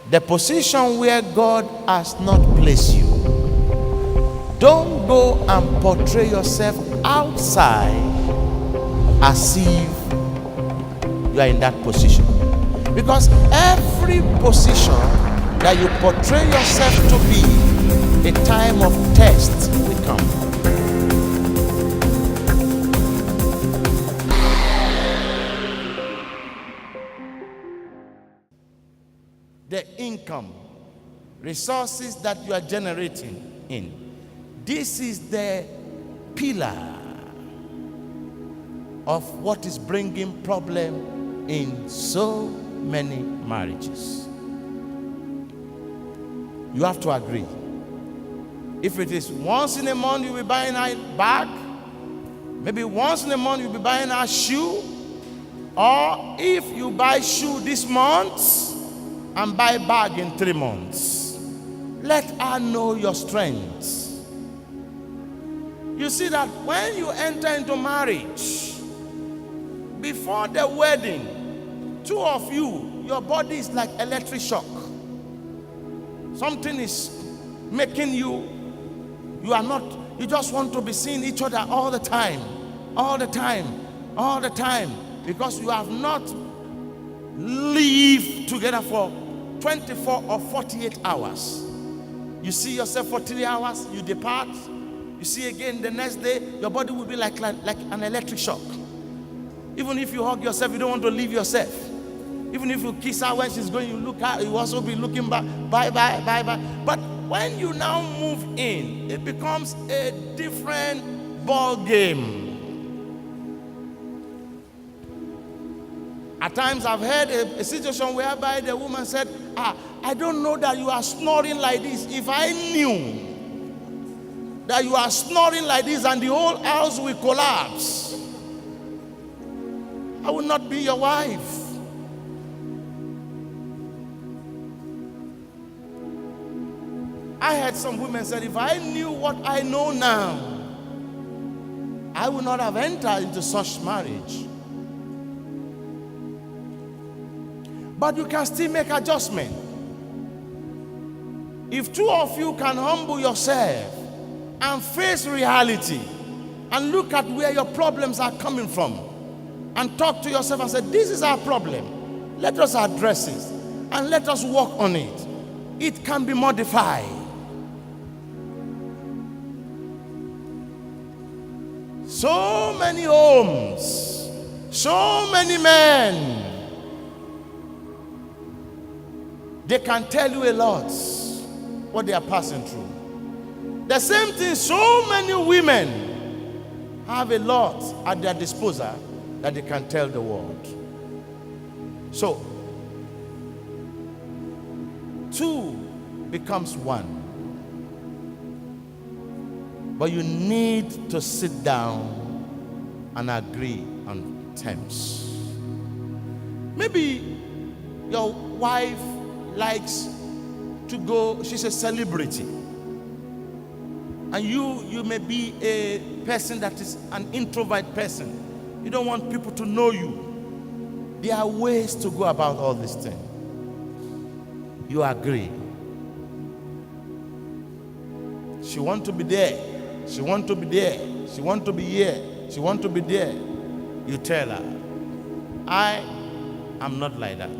the position where God has not placed you. Don't go and portray yourself outside as if you are in that position. Because every position that you portray yourself to be, a time of test will come. The income, resources that you are generating in, this is the pillar of what is bringing problem in so many marriages. You have to agree. If it is once in a month you'll be buying a bag, maybe once in a month you'll be buying a shoe, or if you buy shoe this month and buy bag in 3 months, let her know your strengths. You see that when you enter into marriage, before the wedding, two of you, your body is like electric shock. Something is making you just want to be seeing each other all the time, because you have not lived together for 24 or 48 hours. You see yourself for 3 hours, you depart, you see again the next day, your body will be like an electric shock. Even if you hug yourself, you don't want to leave yourself. Even if you kiss her when she's going, you look at her, you also be looking back, bye. But when you now move in, it becomes a different ball game. At times I've heard a situation whereby the woman said, I don't know that you are snoring like this. If I knew that you are snoring like this and the whole house will collapse, I will not be your wife. I heard some women say, if I knew what I know now, I would not have entered into such marriage. But you can still make adjustment. If two of you can humble yourself and face reality and look at where your problems are coming from and talk to yourself and say, this is our problem. Let us address it and let us work on it. It can be modified. So many homes, so many men, they can tell you a lot what they are passing through. The same thing, so many women have a lot at their disposal that they can tell the world. So, two becomes one. But you need to sit down and agree on terms. Maybe your wife likes to go, she's a celebrity. And you may be a person that is an introvert person. You don't want people to know you. There are ways to go about all these things. You agree. She wants to be there. She wants to be there. She wants to be here. She wants to be there. You tell her, I am not like that.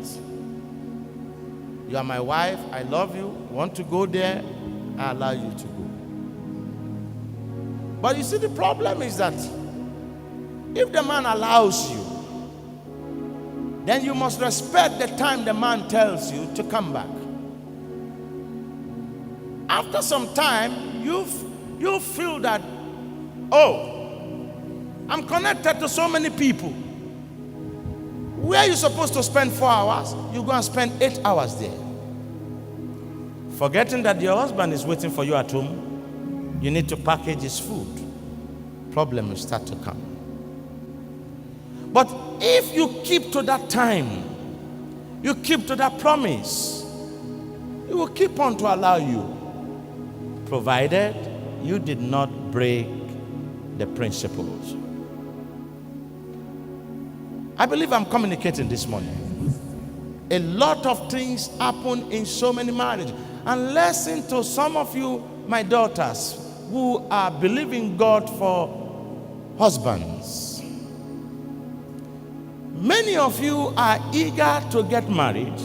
You are my wife. I love you. Want to go there? I allow you to go. But you see, the problem is that if the man allows you, then you must respect the time the man tells you to come back. After some time, you feel that, oh, I'm connected to so many people. Where you're supposed to spend 4 hours, you go and spend 8 hours there. Forgetting that your husband is waiting for you at home, you need to package his food. Problem will start to come. But if you keep to that time, you keep to that promise, he will keep on to allow you, provided you did not break the principles. I believe I'm communicating this morning. A lot of things happen in so many marriages. And listen to some of you, my daughters, who are believing God for husbands. Many of you are eager to get married,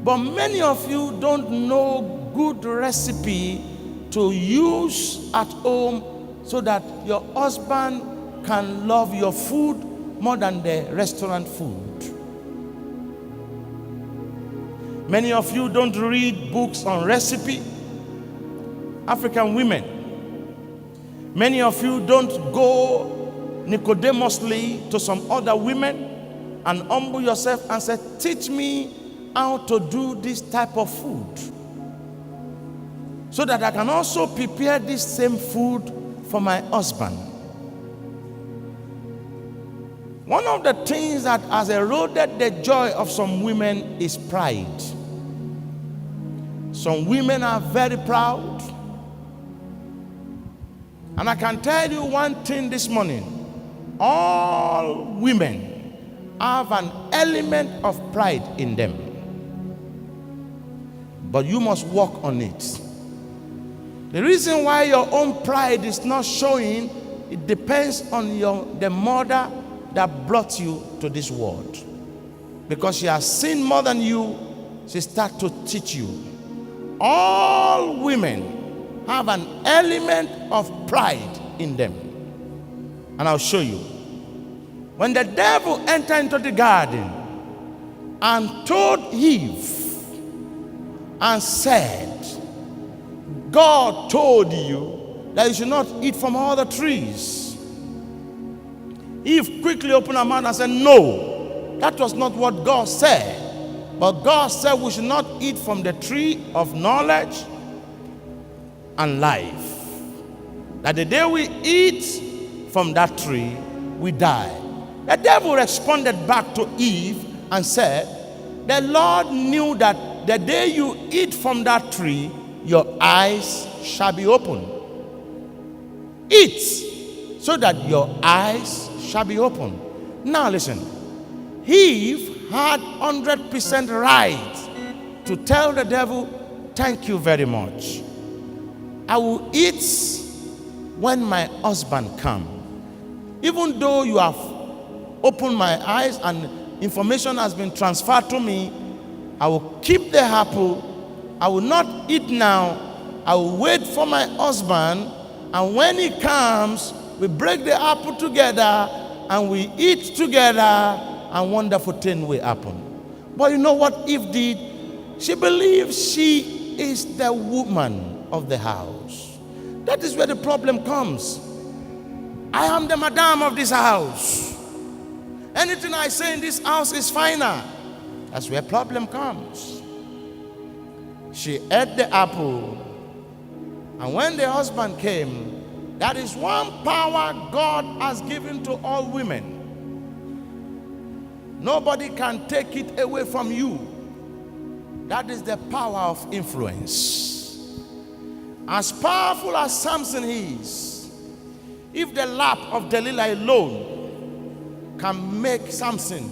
but many of you don't know good recipe to use at home so that your husband can love your food more than the restaurant food. Many of you don't read books on recipe. African women. Many of you don't go Nicodemously to some other women and humble yourself and say, teach me how to do this type of food, so that I can also prepare this same food for my husband. One of the things that has eroded the joy of some women is pride. Some women are very proud. And I can tell you one thing this morning. All women have an element of pride in them. But you must work on it. The reason why your own pride is not showing, it depends on the mother that brought you to this world. Because she has seen more than you, she starts to teach you. All women have an element of pride in them. And I'll show you. When the devil entered into the garden and told Eve and said, God told you that you should not eat from all the trees. Eve quickly opened her mouth and said, no, that was not what God said. But God said we should not eat from the tree of knowledge and life. That the day we eat from that tree, we die. The devil responded back to Eve and said, the Lord knew that the day you eat from that tree, your eyes shall be open. Eat so that your eyes shall be open. Now listen, Eve had 100% right to tell the devil, thank you very much. I will eat when my husband comes. Even though you have opened my eyes and information has been transferred to me, I will keep the apple. I will not eat now. I will wait for my husband, and when he comes, we break the apple together and we eat together, and wonderful thing will happen. But you know what Eve did? She believes she is the woman of the house. That is where the problem comes. I am the madam of this house. Anything I say in this house is final. That's where problem comes. She ate the apple, and when the husband came, that is one power God has given to all women. Nobody can take it away from you. That is the power of influence. As powerful as Samson is, if the lap of Delilah alone can make Samson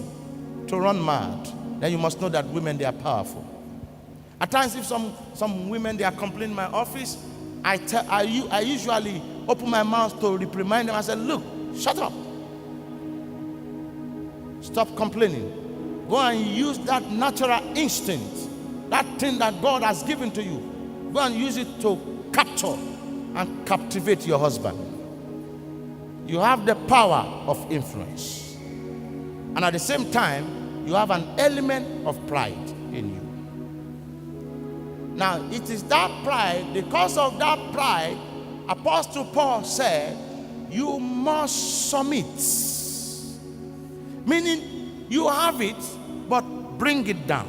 to run mad, then you must know that women, they are powerful. At times, if some women, they are complaining in my office, I usually open my mouth to reprimand them. I say, look, shut up. Stop complaining. Go and use that natural instinct, that thing that God has given to you. Go and use it to capture and captivate your husband. You have the power of influence. And at the same time, you have an element of pride in you. Now, it is that pride, because of that pride, Apostle Paul said, you must submit. Meaning, you have it, but bring it down.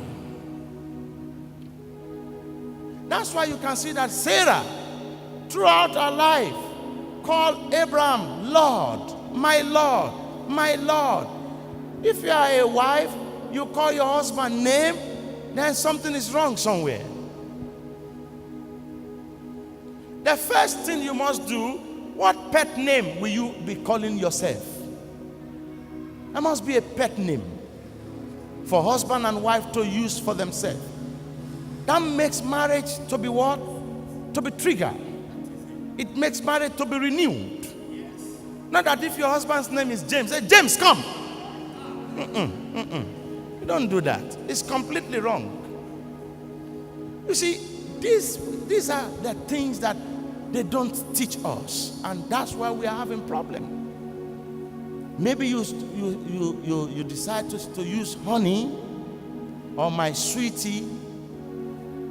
That's why you can see that Sarah, throughout her life, called Abraham, Lord, my Lord, my Lord. If you are a wife, you call your husband name, then something is wrong somewhere. The first thing you must do, what pet name will you be calling yourself? There must be a pet name. for husband and wife to use for themselves. That makes marriage to be what? To be triggered. It makes marriage to be renewed. Not that if your husband's name is James, say, James, come. You don't do that. It's completely wrong. You see, these are the things that they don't teach us, and that's why we are having problem. Maybe you decide to use honey or my sweetie.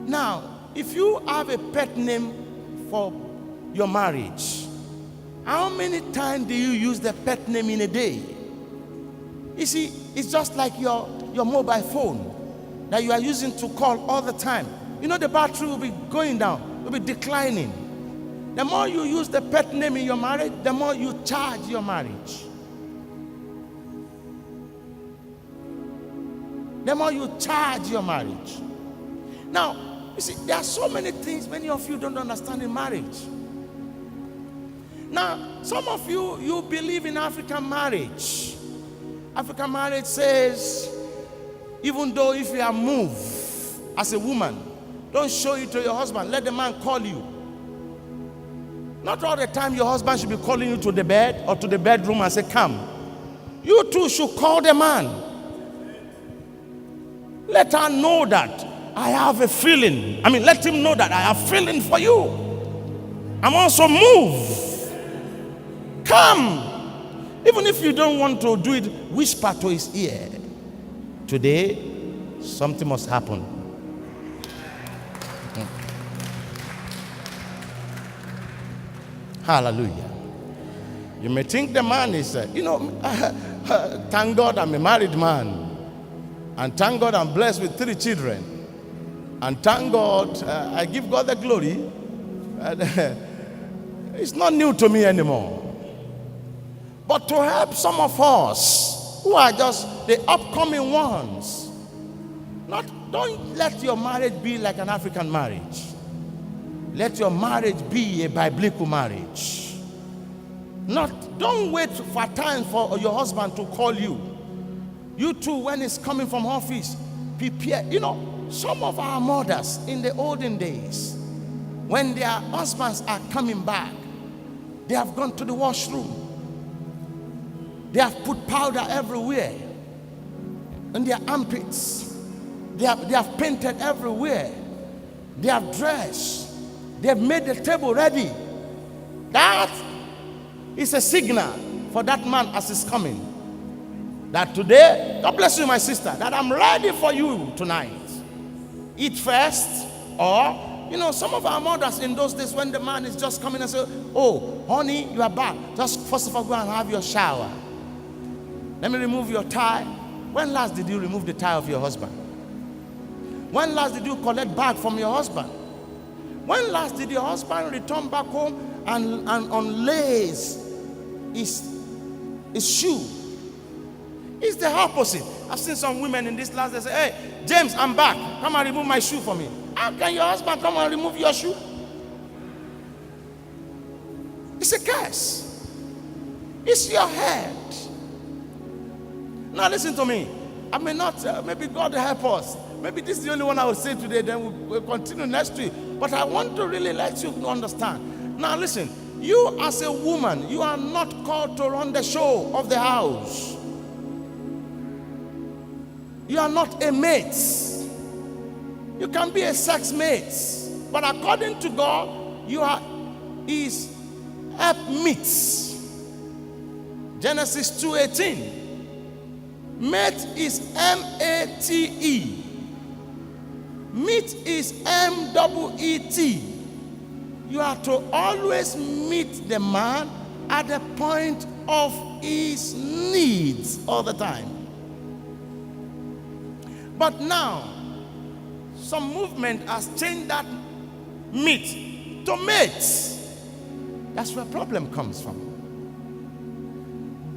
Now, if you have a pet name for your marriage, how many times do you use the pet name in a day? You see, it's just like your mobile phone that you are using to call all the time. You know, the battery will be going down, will be declining. The more you use the pet name in your marriage, the more you charge your marriage. The more you charge your marriage. Now, you see, there are so many things many of you don't understand in marriage. Now, some of you believe in African marriage. African marriage says, even though if you are moved as a woman, don't show it to your husband. Let the man call you. Not all the time your husband should be calling you to the bed or to the bedroom and say, come. You too should call the man. Let her know that I have a feeling. Let him know that I have feeling for you. I'm also moved. Come. Even if you don't want to do it, whisper to his ear. Today, something must happen. Hallelujah. You may think the man is, thank God I'm a married man. And thank God I'm blessed with 3 children. And thank God, I give God the glory. It's not new to me anymore. But to help some of us who are just the upcoming ones, don't let your marriage be like an African marriage. Let your marriage be a biblical marriage. Don't wait for time for your husband to call you. You too, when he's coming from office, prepare. Some of our mothers in the olden days, when their husbands are coming back, they have gone to the washroom. They have put powder everywhere in their armpits. They have painted everywhere. They have dressed. They have made the table ready. That is a signal for that man as he's coming. That today, God bless you, my sister, that I'm ready for you tonight. Eat first, or, some of our mothers in those days when the man is just coming and say, oh, honey, you are back. Just first of all, go and have your shower. Let me remove your tie. When last did you remove the tie of your husband? When last did you collect bag from your husband? When last did your husband return back home and unlace his shoe? It's the opposite. I've seen some women in this class that say, hey, James, I'm back. Come and remove my shoe for me. How can your husband come and remove your shoe? It's a curse. It's your head. Now listen to me. I may not, maybe God will help us. Maybe this is the only one I will say today, then we'll continue next week. But I want to really let you understand. Now listen, you as a woman, you are not called to run the show of the house. You are not a mate. You can be a sex mate. But according to God, you are his helpmeet. Genesis 2:18. Mate is M-A-T-E. Meet is M-E-E-T. You are to always meet the man at the point of his needs all the time. But now, some movement has changed that meet to mate. That's where problem comes from.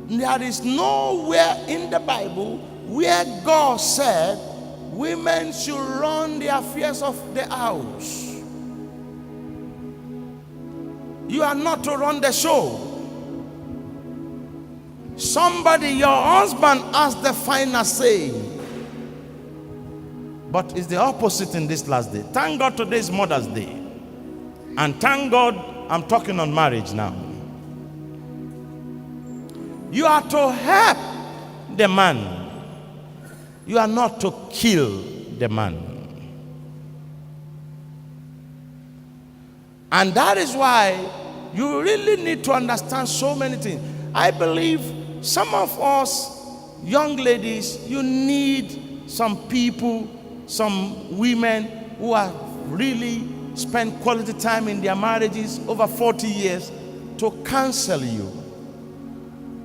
There is nowhere in the Bible where God said women should run the affairs of the house. You are not to run the show. Somebody, your husband, has the final say. But it's the opposite in this last day. Thank God today is Mother's Day. And thank God I'm talking on marriage now. You are to help the man. You are not to kill the man. And that is why you really need to understand so many things. I believe some of us young ladies, you need some people, some women who have really spent quality time in their marriages over 40 years to counsel you.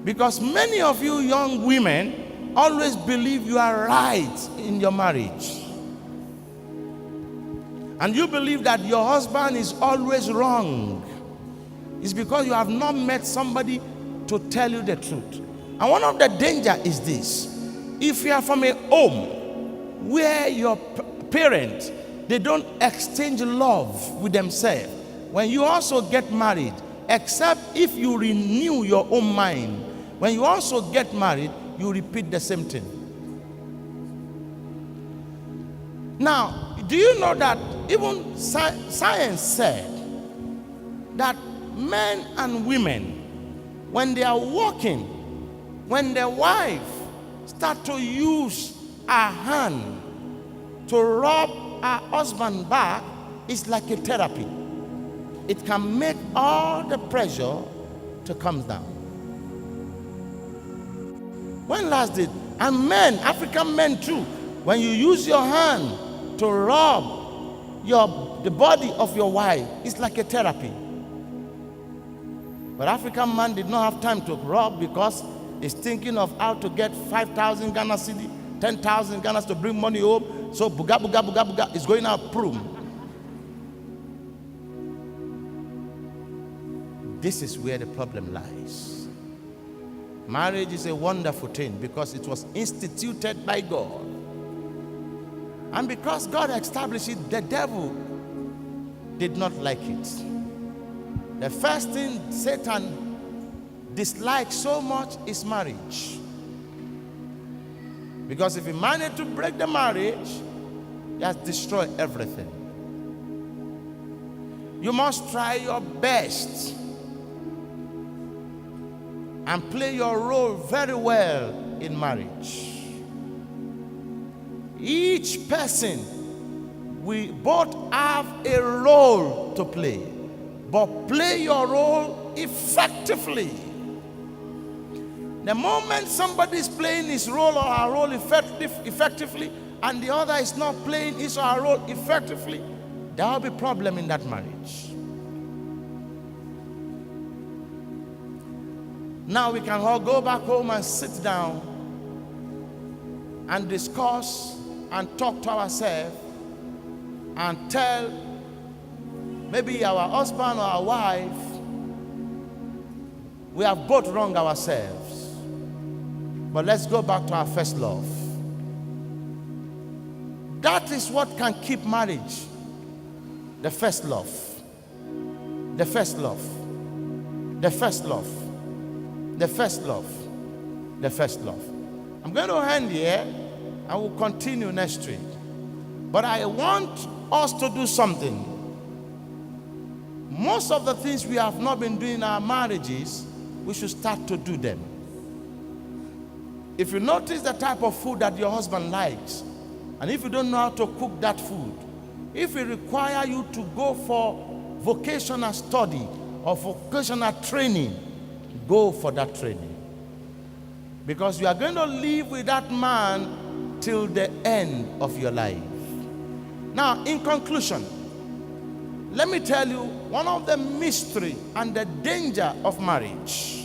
Because many of you young women always believe you are right in your marriage. And you believe that your husband is always wrong. It's because you have not met somebody to tell you the truth. And one of the danger is this. If you are from a home where your parents, they don't exchange love with themselves, when you also get married, except if you renew your own mind, when you also get married, you repeat the same thing. Now, do you know that even science said that men and women, when they are walking, when the wife start to use her hand to rub her husband back, it's like a therapy. It can make all the pressure to come down. When last did, and men, African men too, when you use your hand to rub the body of your wife, it's like a therapy. But African man did not have time to rub because he's thinking of how to get 5,000 Ghana cedi, 10,000 Ghana to bring money home. So buga, buga, buga, buga is going out prum. This is where the problem lies. Marriage is a wonderful thing because it was instituted by God. And because God established it, the devil did not like it. The first thing Satan dislikes so much is marriage. Because if he managed to break the marriage, he has destroyed everything. You must try your best and play your role very well in marriage. Each person, we both have a role to play, but play your role effectively. The moment somebody is playing his role or her role effectively, and the other is not playing his or her role effectively, there will be a problem in that marriage. Now we can all go back home and sit down and discuss and talk to ourselves and tell maybe our husband or our wife, we have both wronged ourselves. But let's go back to our first love. That is what can keep marriage. The first love. The first love. The first love. The first love. The first love. I'm going to end here. I will continue next week. But I want us to do something. Most of the things we have not been doing in our marriages, we should start to do them. If you notice the type of food that your husband likes, and if you don't know how to cook that food, if it requires you to go for vocational study or vocational training, go for that training. Because you are going to live with that man till the end of your life. Now, in conclusion, let me tell you one of the mystery and the danger of marriage.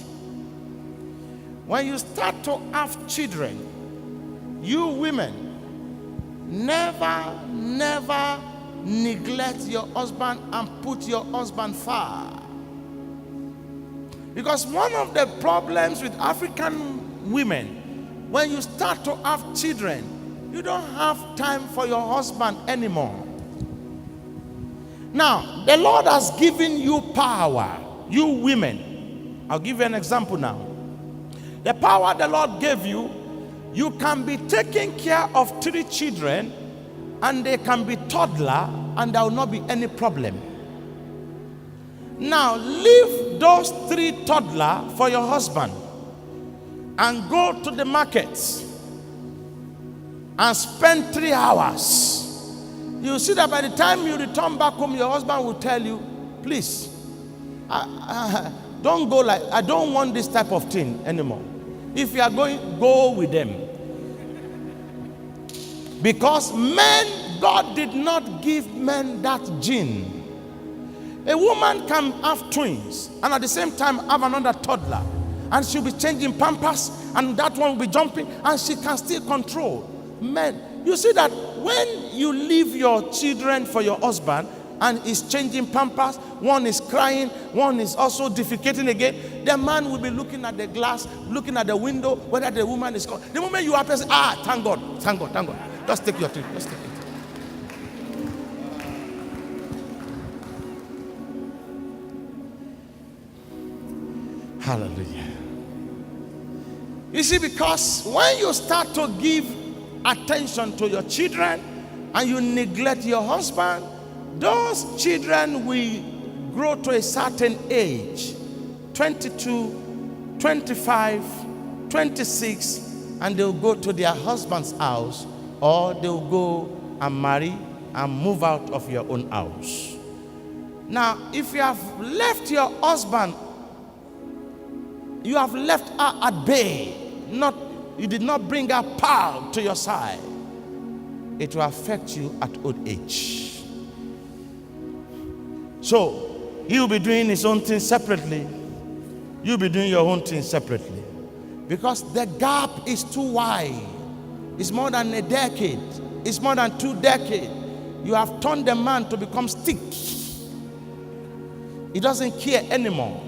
When you start to have children, you women, never neglect your husband and put your husband far. Because one of the problems with African women, when you start to have children, you don't have time for your husband anymore. Now, the Lord has given you power, you women. I'll give you an example now. The power the Lord gave you, you can be taking care of 3 children and they can be toddler, and there will not be any problem. Now, leave those 3 toddler for your husband and go to the markets and spend 3 hours. You see that by the time you return back home, your husband will tell you, please, don't go like, I don't want this type of thing anymore. If you are going, go with them. Because men, God did not give men that gene. A woman can have twins and at the same time have another toddler, and she'll be changing pampers, and that one will be jumping, and she can still control. Men, you see that when you leave your children for your husband and he's changing pampers, one is crying, one is also defecating again, the man will be looking at the glass, looking at the window, whether the woman is gone. The moment you are saying, thank God, thank God, thank God. Just take your treatment. Just take it. Hallelujah. You see, because when you start to give attention to your children and you neglect your husband, those children will grow to a certain age, 22, 25, 26, and they'll go to their husband's house, or they'll go and marry and move out of your own house. Now, if you have left your husband, you have left her at bay, you did not bring her power to your side, it will affect you at old age. So, he'll be doing his own thing separately, you'll be doing your own thing separately. Because the gap is too wide. It's more than a decade. It's more than 2 decades. You have turned the man to become stick. He doesn't care anymore.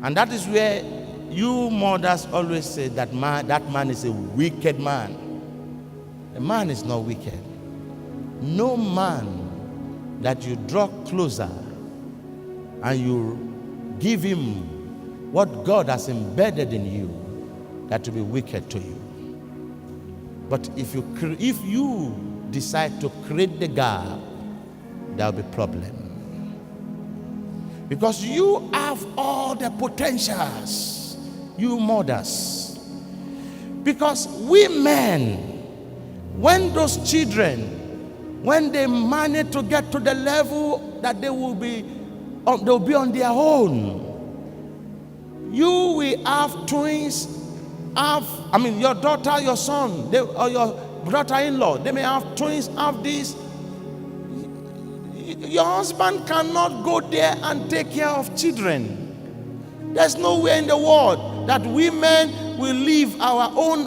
And that is where you mothers always say that man is a wicked man. The man is not wicked. No man that you draw closer and you give him what God has embedded in you, that will be wicked to you. But if you decide to create the gap, there will be problem. Because you have all the potentials, you mothers. Because we men, when those children, when they manage to get to the level that they'll be on their own, you will have twins, your daughter, your son, or your daughter-in-law, they may have twins, have this. Your husband cannot go there and take care of children. There's nowhere in the world that women will leave our own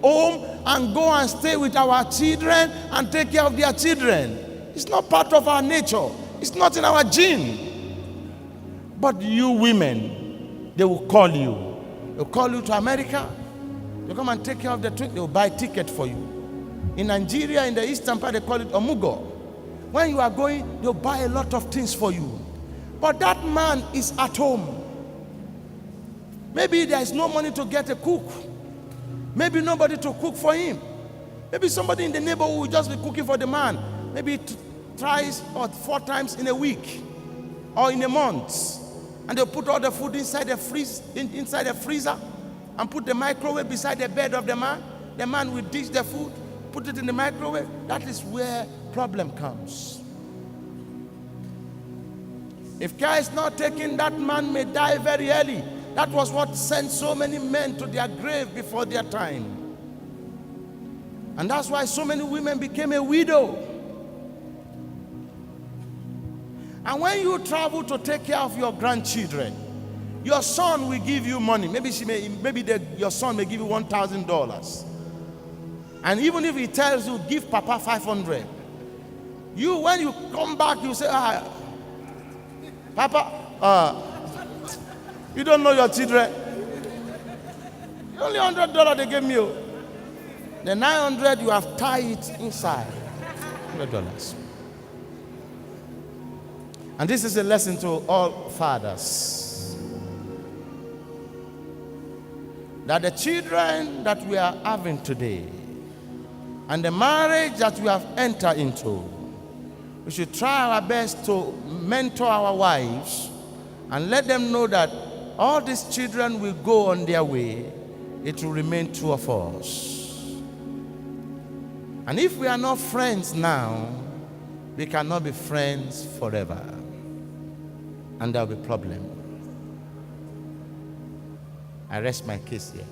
home and go and stay with our children and take care of their children. It's not part of our nature. It's not in our gene. But you women, they will call you. They'll call you to America. They'll come and take care of the twins. They'll buy a ticket for you. In Nigeria, in the eastern part, they call it omugo. When you are going, they'll buy a lot of things for you. But that man is at home. Maybe there is no money to get a cook. Maybe nobody to cook for him. Maybe somebody in the neighborhood will just be cooking for the man. Maybe thrice or 4 times in a week or in a month. And they'll put all the food inside the freezer and put the microwave beside the bed of the man. The man will dish the food, put it in the microwave. That is where problem comes. If care is not taken, that man may die very early. That was what sent so many men to their grave before their time. And that's why so many women became a widow. And when you travel to take care of your grandchildren, your son will give you money. Maybe your son may give you $1,000. And even if he tells you, give Papa 500, when you come back, you say, Papa, you don't know your children. Only $100 they gave me. The 900 you have tied it inside. $100. And this is a lesson to all fathers. That the children that we are having today and the marriage that we have entered into, we should try our best to mentor our wives and let them know that all these children will go on their way. It will remain two of us. And if we are not friends now, we cannot be friends forever. And there will be problem. I rest my case here.